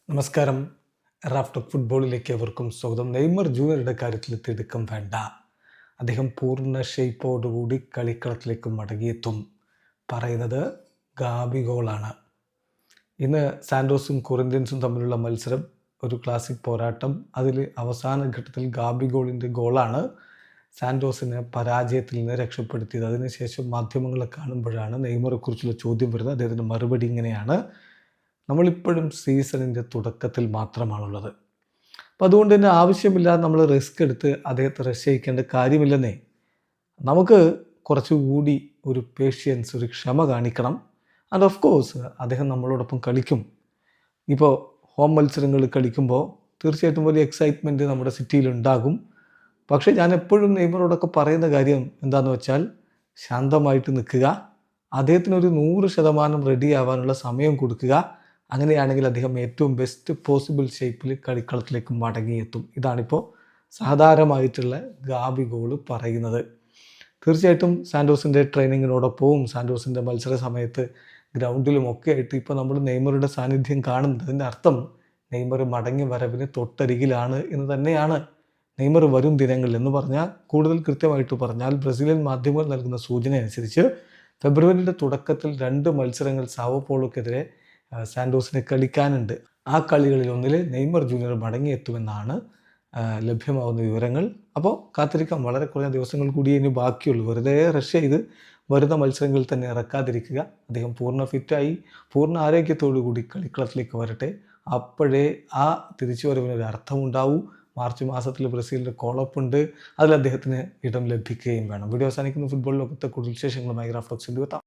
നമസ്കാരം. റാഫ്റ്റർ ഫുട്ബോളിലേക്ക് അവർക്കും സ്വാഗതം. നെയ്മർ ജൂനിയറുടെ കാര്യത്തിൽ തിടുക്കം വേണ്ട. അദ്ദേഹം പൂർണ്ണ ഷേപ്പോടുകൂടി കളിക്കളത്തിലേക്ക് മടങ്ങിയെത്തും. പറയുന്നത് ഗാബിഗോളാണ്. ഇന്ന് സാൻഡോസും കൊറിന്ത്യൻസും തമ്മിലുള്ള മത്സരം ഒരു ക്ലാസിക് പോരാട്ടം. അതിൽ അവസാന ഘട്ടത്തിൽ ഗാബിഗോളിൻ്റെ ഗോളാണ് സാൻഡോസിനെ പരാജയത്തിൽ നിന്ന് രക്ഷപ്പെടുത്തിയത്. അതിനുശേഷം മാധ്യമങ്ങളെ കാണുമ്പോഴാണ് നെയ്മറെക്കുറിച്ചുള്ള ചോദ്യം വരുന്നത്. അദ്ദേഹത്തിൻ്റെ മറുപടി ഇങ്ങനെയാണ്: നമ്മളിപ്പോഴും സീസണിൻ്റെ തുടക്കത്തിൽ മാത്രമാണുള്ളത്. അപ്പം അതുകൊണ്ട് തന്നെ ആവശ്യമില്ലാതെ നമ്മൾ റിസ്ക് എടുത്ത് അദ്ദേഹത്തെ റഷ് ചെയ്യിക്കേണ്ട കാര്യമില്ലെന്നേ. നമുക്ക് കുറച്ചുകൂടി ഒരു പേഷ്യൻസ്, ഒരു ക്ഷമ കാണിക്കണം. ആൻഡ് ഓഫ് കോഴ്സ് അദ്ദേഹം നമ്മളോടൊപ്പം കളിക്കും. ഇപ്പോൾ ഹോം മത്സരങ്ങൾ കളിക്കുമ്പോൾ തീർച്ചയായിട്ടും വലിയ എക്സൈറ്റ്മെൻറ്റ് നമ്മുടെ സിറ്റിയിലുണ്ടാകും. പക്ഷേ ഞാൻ എപ്പോഴും നെയ്മറോടൊക്കെ പറയുന്ന കാര്യം എന്താണെന്ന് വെച്ചാൽ, ശാന്തമായിട്ട് നിൽക്കുക, അദ്ദേഹത്തിനൊരു 100% റെഡി ആവാനുള്ള സമയം കൊടുക്കുക. അങ്ങനെയാണെങ്കിൽ അദ്ദേഹം ഏറ്റവും ബെസ്റ്റ് പോസിബിൾ ഷേപ്പിൽ കളിക്കളത്തിലേക്ക് മടങ്ങിയെത്തും. ഇതാണിപ്പോൾ സാധാരണമായിട്ടുള്ള ഗാബിഗോൾ പറയുന്നത്. തീർച്ചയായിട്ടും സാൻഡോസിൻ്റെ ട്രെയിനിങ്ങിനോടൊപ്പവും സാൻഡോസിൻ്റെ മത്സര സമയത്ത് ഗ്രൗണ്ടിലും ഒക്കെ ആയിട്ട് ഇപ്പോൾ നമ്മൾ നെയ്മറുടെ സാന്നിധ്യം കാണുന്നത്. അതിൻ്റെ അർത്ഥം നെയ്മർ മടങ്ങി വരവിന് തൊട്ടരികിലാണ് എന്ന് തന്നെയാണ്. നെയ്മർ വരും ദിനങ്ങളിൽ എന്ന് പറഞ്ഞാൽ, കൂടുതൽ കൃത്യമായിട്ട് പറഞ്ഞാൽ, ബ്രസീലിയൻ മാധ്യമങ്ങൾ നൽകുന്ന സൂചന അനുസരിച്ച് ഫെബ്രുവരിയുടെ തുടക്കത്തിൽ 2 മത്സരങ്ങൾ സാവോ പോളോക്കെതിരെ സാൻഡോസിന് കളിക്കാനുണ്ട്. ആ കളികളിൽ ഒന്നിൽ നെയ്മർ ജൂനിയർ മടങ്ങിയെത്തുമെന്നാണ് ലഭ്യമാവുന്ന വിവരങ്ങൾ. അപ്പോൾ കാത്തിരിക്കാം. വളരെ കുറഞ്ഞ ദിവസങ്ങൾ കൂടി ഇനി ബാക്കിയുള്ളൂ. വെറുതെ റഷ് ചെയ്ത് വരുന്ന മത്സരങ്ങളിൽ തന്നെ ഇറക്കാതിരിക്കുക. അദ്ദേഹം പൂർണ്ണ ഫിറ്റായി പൂർണ്ണ ആരോഗ്യത്തോടു കൂടി കളിക്കളത്തിലേക്ക് വരട്ടെ. അപ്പോഴേ ആ തിരിച്ചുവരവിനൊരു അർത്ഥമുണ്ടാവൂ. മാർച്ച് മാസത്തിൽ ബ്രസീലിൻ്റെ കോളപ്പുണ്ട്. അതിൽ അദ്ദേഹത്തിന് ഇടം ലഭിക്കുകയും വേണം. വീഡിയോ അവസാനിക്കുന്ന ഫുട്ബോൾ ലോകത്തെ കൂടുതൽ വിശേഷങ്ങളുമായി റാഫ്റ്റോക്സിൽ എത്താം.